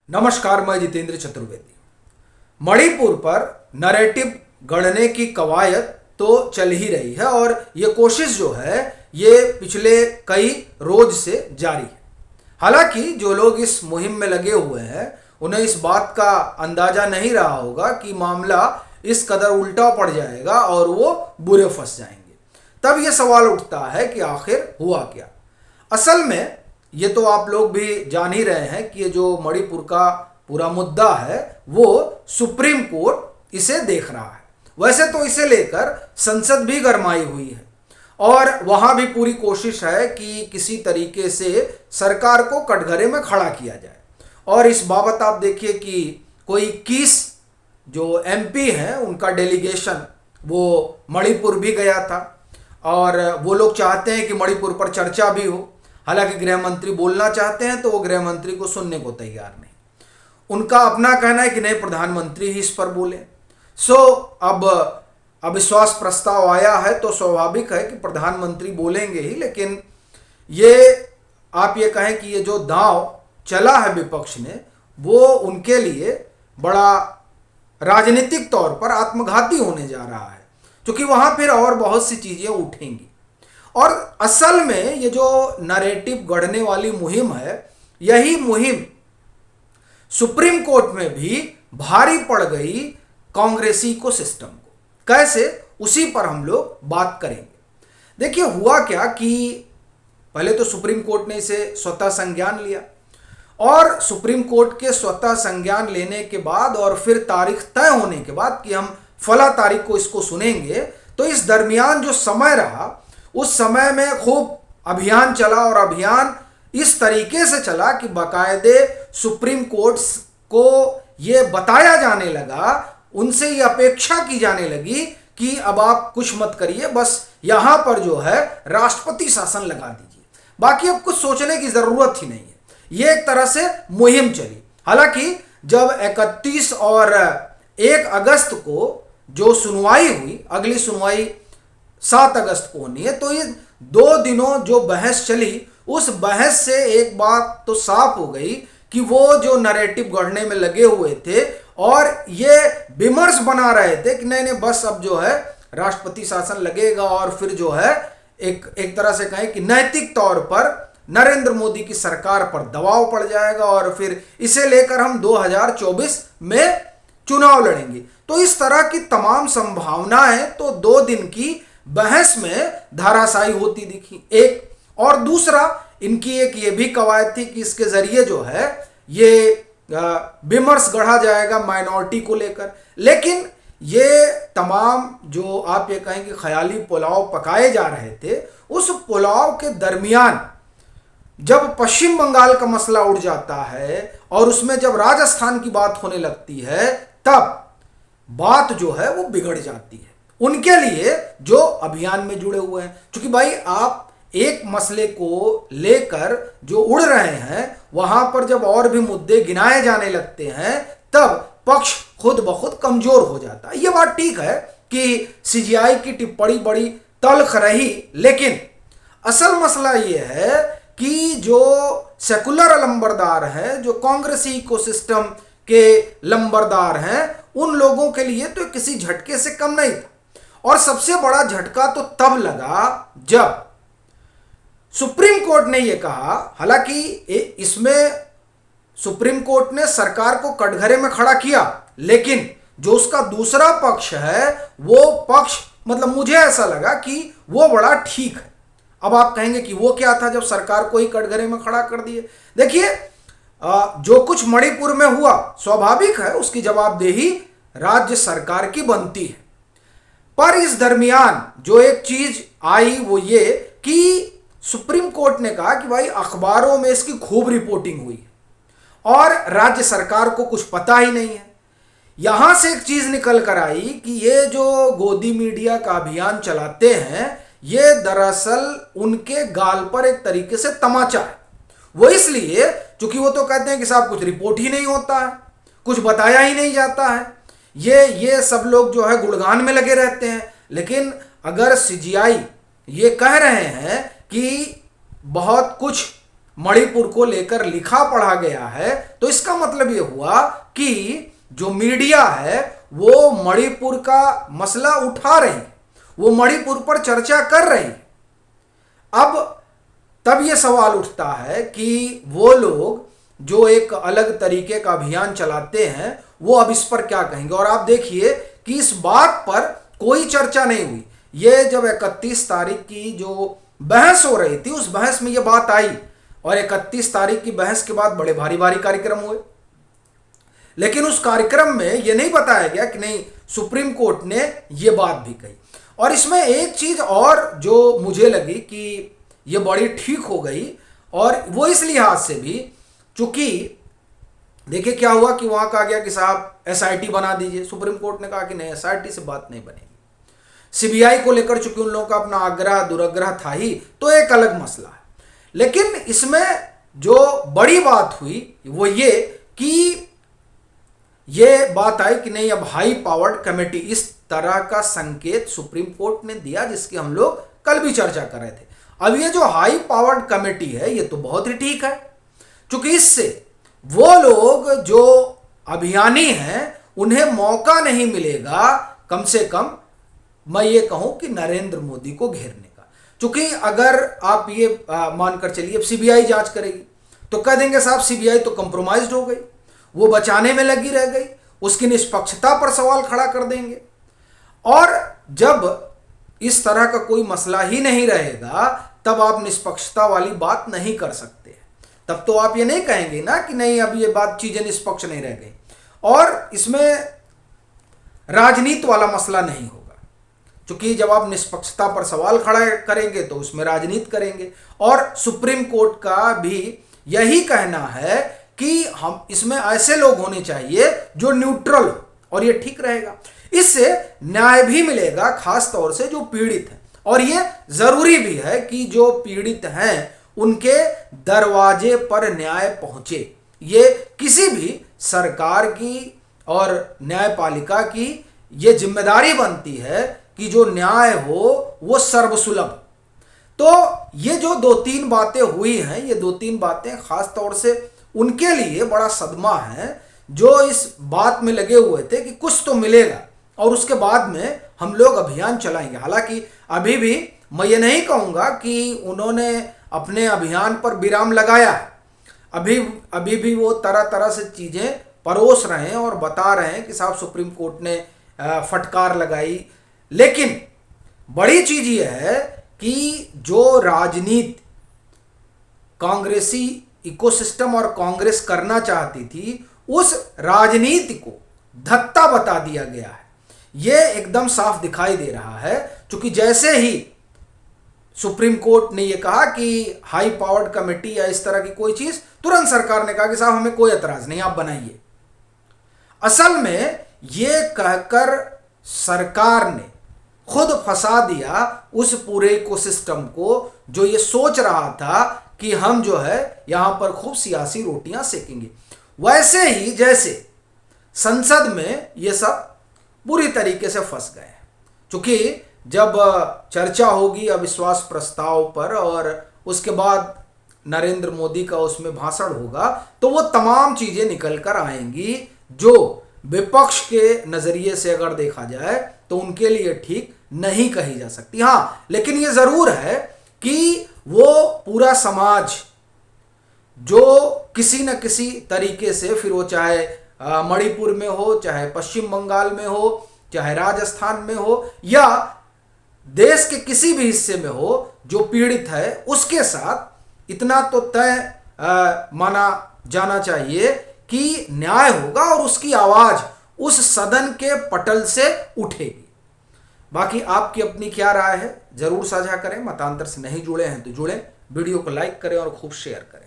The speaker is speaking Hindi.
नमस्कार, मैं जितेंद्र चतुर्वेदी। मणिपुर पर नैरेटिव गढ़ने की कवायद तो चल ही रही है और ये कोशिश जो है ये पिछले कई रोज से जारी है। हालांकि जो लोग इस मुहिम में लगे हुए हैं उन्हें इस बात का अंदाजा नहीं रहा होगा कि मामला इस कदर उल्टा पड़ जाएगा और वो बुरे फंस जाएंगे। तब ये सवाल उठता है कि आखिर हुआ क्या। असल में ये तो आप लोग भी जान ही रहे हैं कि ये जो मणिपुर का पूरा मुद्दा है वो सुप्रीम कोर्ट इसे देख रहा है। वैसे तो इसे लेकर संसद भी गरमाई हुई है और वहां भी पूरी कोशिश है कि किसी तरीके से सरकार को कटघरे में खड़ा किया जाए। और इस बाबत आप देखिए कि कोई 21 जो एमपी हैं उनका डेलीगेशन वो मणिपुर भी गया था और वो लोग चाहते हैं कि मणिपुर पर चर्चा भी हो। हालांकि गृह मंत्री बोलना चाहते हैं तो वो गृह मंत्री को सुनने को तैयार नहीं। उनका अपना कहना है कि नहीं, प्रधानमंत्री ही इस पर बोले। अब अविश्वास प्रस्ताव आया है तो स्वाभाविक है कि प्रधानमंत्री बोलेंगे ही। लेकिन ये आप ये कहें कि ये जो दांव चला है विपक्ष ने वो उनके लिए बड़ा राजनीतिक तौर पर आत्मघाती होने जा रहा है, क्योंकि वहां फिर और बहुत सी चीजें उठेंगी। और असल में ये जो नैरेटिव गढ़ने वाली मुहिम है, यही मुहिम सुप्रीम कोर्ट में भी भारी पड़ गई कांग्रेसी को सिस्टम को। कैसे, उसी पर हम लोग बात करेंगे। देखिए हुआ क्या कि पहले तो सुप्रीम कोर्ट ने इसे स्वतः संज्ञान लिया और सुप्रीम कोर्ट के स्वतः संज्ञान लेने के बाद और फिर तारीख तय होने के बाद कि हम फला तारीख को इसको सुनेंगे, तो इस दरमियान जो समय रहा उस समय में खूब अभियान चला और अभियान इस तरीके से चला कि बाकायदे सुप्रीम कोर्ट को ये बताया जाने लगा, उनसे ये अपेक्षा की जाने लगी कि अब आप कुछ मत करिए, बस यहां पर जो है राष्ट्रपति शासन लगा दीजिए, बाकी अब कुछ सोचने की जरूरत ही नहीं है। ये एक तरह से मुहिम चली। हालांकि जब 31 और 1 अगस्त को जो सुनवाई हुई, अगली सुनवाई 7 अगस्त को होनी है, तो ये 2 दिनों जो बहस चली उस बहस से एक बात तो साफ हो गई कि वो जो नैरेटिव गढ़ने में लगे हुए थे और ये विमर्श बना रहे थे कि नहीं बस अब जो है राष्ट्रपति शासन लगेगा और फिर जो है एक तरह से कहें कि नैतिक तौर पर नरेंद्र मोदी की सरकार पर दबाव पड़ जाएगा और फिर इसे लेकर हम 2024 में चुनाव लड़ेंगे। तो इस तरह की तमाम संभावनाएं तो 2 दिन की बहस में धाराशायी होती दिखी। एक और दूसरा, इनकी एक ये भी कवायद थी कि इसके जरिए जो है ये विमर्श गढ़ा जाएगा माइनॉरिटी को लेकर। लेकिन ये तमाम जो आप ये कहें कि ख्याली पुलाव पकाए जा रहे थे, उस पुलाव के दरमियान जब पश्चिम बंगाल का मसला उठ जाता है और उसमें जब राजस्थान की बात होने लगती है, तब बात जो है वो बिगड़ जाती है उनके लिए जो अभियान में जुड़े हुए हैं। क्योंकि भाई आप एक मसले को लेकर जो उड़ रहे हैं वहां पर जब और भी मुद्दे गिनाए जाने लगते हैं तब पक्ष खुद ब खुद कमजोर हो जाता है। ये बात ठीक है कि सीजीआई की टिप्पणी बड़ी तल्ख रही, लेकिन असल मसला ये है कि जो सेकुलर लंबरदार हैं, जो कांग्रेसी इकोसिस्टम के लंबरदार हैं, उन लोगों के लिए तो किसी झटके से कम नहीं था। और सबसे बड़ा झटका तो तब लगा जब सुप्रीम कोर्ट ने यह कहा, हालांकि इसमें सुप्रीम कोर्ट ने सरकार को कटघरे में खड़ा किया, लेकिन जो उसका दूसरा पक्ष है वो पक्ष मतलब मुझे ऐसा लगा कि वो बड़ा ठीक है। अब आप कहेंगे कि वो क्या था जब सरकार को ही कटघरे में खड़ा कर दिए। देखिए जो कुछ मणिपुर में हुआ स्वाभाविक है, उसकी जवाबदेही राज्य सरकार की बनती है। पर इस दरमियान जो एक चीज आई वो ये कि सुप्रीम कोर्ट ने कहा कि भाई अखबारों में इसकी खूब रिपोर्टिंग हुई है और राज्य सरकार को कुछ पता ही नहीं है। यहां से एक चीज निकल कर आई कि ये जो गोदी मीडिया का अभियान चलाते हैं ये दरअसल उनके गाल पर एक तरीके से तमाचा है। वो इसलिए क्योंकि वो तो कहते हैं कि साहब कुछ रिपोर्ट ही नहीं होता है, कुछ बताया ही नहीं जाता है, ये सब लोग जो है गुणगान में लगे रहते हैं। लेकिन अगर सीजीआई ये कह रहे हैं कि बहुत कुछ मणिपुर को लेकर लिखा पढ़ा गया है, तो इसका मतलब ये हुआ कि जो मीडिया है वो मणिपुर का मसला उठा रही, वो मणिपुर पर चर्चा कर रही। अब तब ये सवाल उठता है कि वो लोग जो एक अलग तरीके का अभियान चलाते हैं वो अब इस पर क्या कहेंगे। और आप देखिए कि इस बात पर कोई चर्चा नहीं हुई। ये जब 31 तारीख की जो बहस हो रही थी उस बहस में ये बात आई, और 31 तारीख की बहस के बाद बड़े भारी भारी कार्यक्रम हुए, लेकिन उस कार्यक्रम में यह नहीं बताया गया कि नहीं सुप्रीम कोर्ट ने यह बात भी कही। और इसमें एक चीज और जो मुझे लगी कि यह बड़ी ठीक हो गई, और वो इस लिहाज से भी चूंकि देखिए क्या हुआ कि वहां कहा गया कि साहब एसआईटी बना दीजिए। सुप्रीम कोर्ट ने कहा कि नहीं, एसआईटी से बात नहीं बनेगी। सीबीआई को लेकर चूंकि उन लोगों का अपना आग्रह दुराग्रह था ही, तो एक अलग मसला है। लेकिन इसमें जो बड़ी बात हुई वो ये कि ये बात आई कि नहीं अब हाई पावर्ड कमेटी, इस तरह का संकेत सुप्रीम कोर्ट ने दिया जिसकी हम लोग कल भी चर्चा कर रहे थे। अब ये जो हाई पावर्ड कमेटी है ये तो बहुत ही ठीक है, क्योंकि इससे वो लोग जो अभियानी हैं उन्हें मौका नहीं मिलेगा, कम से कम मैं ये कहूं कि नरेंद्र मोदी को घेरने का। क्योंकि अगर आप ये मानकर चलिए अब सीबीआई जांच करेगी तो कह देंगे साहब सीबीआई तो कंप्रोमाइज्ड हो गई, वो बचाने में लगी रह गई, उसकी निष्पक्षता पर सवाल खड़ा कर देंगे। और जब इस तरह का कोई मसला ही नहीं रहेगा तब आप निष्पक्षता वाली बात नहीं कर सकते। तब तो आप ये नहीं कहेंगे ना कि नहीं अब ये बात चीजें निष्पक्ष नहीं रह गई, और इसमें राजनीति वाला मसला नहीं होगा। क्योंकि जब आप निष्पक्षता पर सवाल खड़ा करेंगे तो उसमें राजनीति करेंगे। और सुप्रीम कोर्ट का भी यही कहना है कि हम इसमें ऐसे लोग होने चाहिए जो न्यूट्रल हो, और ये ठीक रहेगा। इससे न्याय भी मिलेगा, खास तौर से जो पीड़ित हैं। और ये जरूरी भी है कि जो पीड़ित हैं उनके दरवाजे पर न्याय पहुंचे। ये किसी भी सरकार की और न्यायपालिका की ये जिम्मेदारी बनती है कि जो न्याय हो वो सर्वसुलभ। तो ये जो 2-3 बातें हुई हैं, ये 2-3 बातें खास तौर से उनके लिए बड़ा सदमा है जो इस बात में लगे हुए थे कि कुछ तो मिलेगा और उसके बाद में हम लोग अभियान चलाएंगे। हालांकि अभी भी मैं ये नहीं कहूँगा कि उन्होंने अपने अभियान पर विराम लगाया है। अभी भी वो तरह तरह से चीज़ें परोस रहे हैं और बता रहे हैं कि साहब सुप्रीम कोर्ट ने फटकार लगाई। लेकिन बड़ी चीज़ ये है कि जो राजनीति कांग्रेसी इकोसिस्टम और कांग्रेस करना चाहती थी उस राजनीति को धत्ता बता दिया गया है। ये एकदम साफ दिखाई दे रहा है, क्योंकि जैसे ही सुप्रीम कोर्ट ने ये कहा कि हाई पावर्ड कमेटी या इस तरह की कोई चीज, तुरंत सरकार ने कहा कि साहब हमें कोई एतराज नहीं, आप बनाइए। असल में ये कहकर सरकार ने खुद फंसा दिया उस पूरे इकोसिस्टम को, जो ये सोच रहा था कि हम जो है यहां पर खूब सियासी रोटियां सेकेंगे। वैसे ही जैसे संसद में ये सब बुरी तरीके से फंस गए। क्योंकि जब चर्चा होगी अविश्वास प्रस्ताव पर और उसके बाद नरेंद्र मोदी का उसमें भाषण होगा, तो वो तमाम चीजें निकल कर आएंगी जो विपक्ष के नजरिए से अगर देखा जाए तो उनके लिए ठीक नहीं कही जा सकती। हाँ, लेकिन ये जरूर है कि वो पूरा समाज जो किसी न किसी तरीके से, फिर वो चाहे मणिपुर में हो, चाहे पश्चिम बंगाल में हो, चाहे राजस्थान में हो, या देश के किसी भी हिस्से में हो, जो पीड़ित है उसके साथ इतना तो तय माना जाना चाहिए कि न्याय होगा और उसकी आवाज उस सदन के पटल से उठेगी। बाकी आपकी अपनी क्या राय है जरूर साझा करें। मतांतर से नहीं जुड़े हैं तो जुड़ें, वीडियो को लाइक करें और खूब शेयर करें।